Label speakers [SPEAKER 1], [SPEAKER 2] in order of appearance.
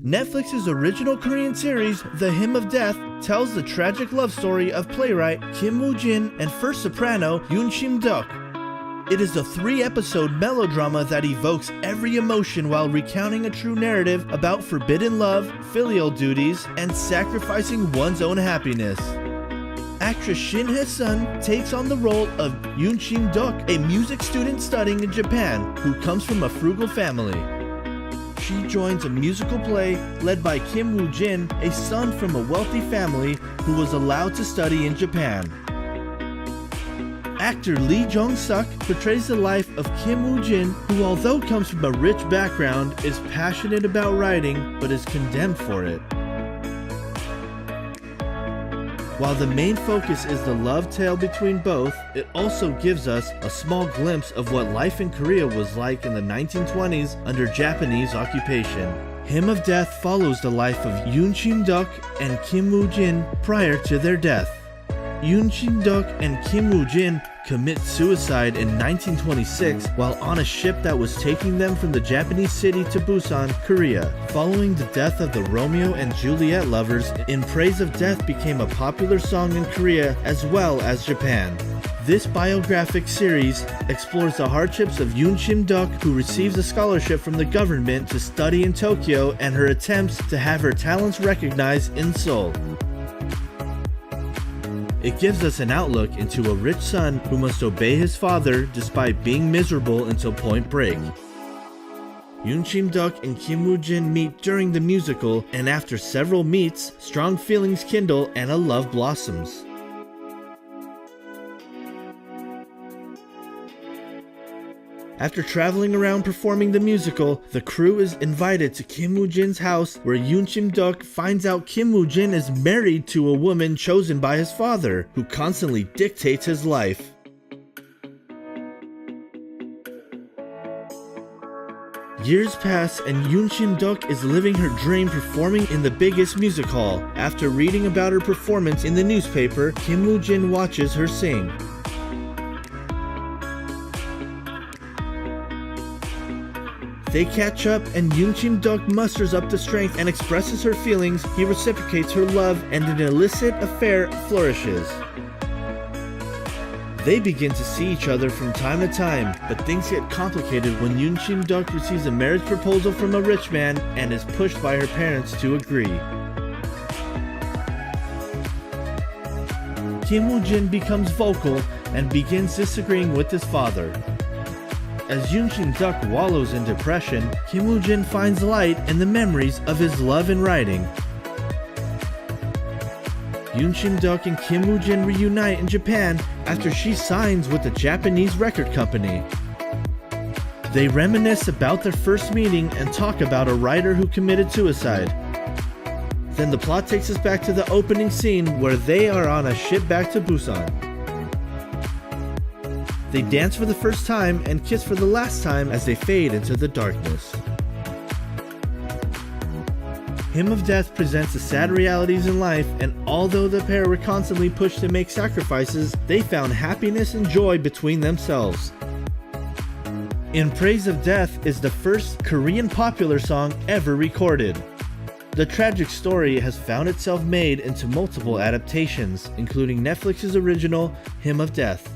[SPEAKER 1] Netflix's original Korean series, The Hymn of Death, tells the tragic love story of playwright Kim Woo-jin and first soprano Yoon Shim-duk. It is a 3-episode melodrama that evokes every emotion while recounting a true narrative about forbidden love, filial duties, and sacrificing one's own happiness. Actress Shin Hye-sun takes on the role of Yoon Shim-duk, a music student studying in Japan who comes from a frugal family. She joins a musical play led by Kim Woo-jin, a son from a wealthy family who was allowed to study in Japan. Actor Lee Jong-suk portrays the life of Kim Woo-jin, who although comes from a rich background, is passionate about writing but is condemned for it. While the main focus is the love tale between both, it also gives us a small glimpse of what life in Korea was like in the 1920s under Japanese occupation. Hymn of Death follows the life of Yoon Shim-duk and Kim Woo-jin prior to their death. Yoon Shim-duk and Kim Woo-jin commit suicide in 1926 while on a ship that was taking them from the Japanese city to Busan, Korea. Following the death of the Romeo and Juliet lovers, In Praise of Death became a popular song in Korea as well as Japan. This biographic series explores the hardships of Yoon Shim-duk, who receives a scholarship from the government to study in Tokyo, and her attempts to have her talents recognized in Seoul. It gives us an outlook into a rich son who must obey his father despite being miserable until point break. Yoon Shim-duk and Kim Woo-jin meet during the musical, and after several meets, strong feelings kindle and a love blossoms. After traveling around performing the musical, the crew is invited to Kim Woo-jin's house, where Yoon Shim-duk finds out Kim Woo-jin is married to a woman chosen by his father, who constantly dictates his life. Years pass and Yoon Shim-duk is living her dream performing in the biggest music hall. After reading about her performance in the newspaper, Kim Woo-jin watches her sing. They catch up and Yoon Shim-duk musters up the strength and expresses her feelings. He reciprocates her love and an illicit affair flourishes. They begin to see each other from time to time, but things get complicated when Yoon Shim-duk receives a marriage proposal from a rich man and is pushed by her parents to agree. Kim Woo-jin becomes vocal and begins disagreeing with his father. As Yoon Shim-duk wallows in depression, Kim Woo-jin finds light in the memories of his love in writing. Yoon Shim-duk and Kim Woo-jin reunite in Japan after she signs with a Japanese record company. They reminisce about their first meeting and talk about a writer who committed suicide. Then the plot takes us back to the opening scene where they are on a ship back to Busan. They dance for the first time and kiss for the last time as they fade into the darkness. Hymn of Death presents the sad realities in life, and although the pair were constantly pushed to make sacrifices, they found happiness and joy between themselves. In Praise of Death is the first Korean popular song ever recorded. The tragic story has found itself made into multiple adaptations, including Netflix's original Hymn of Death.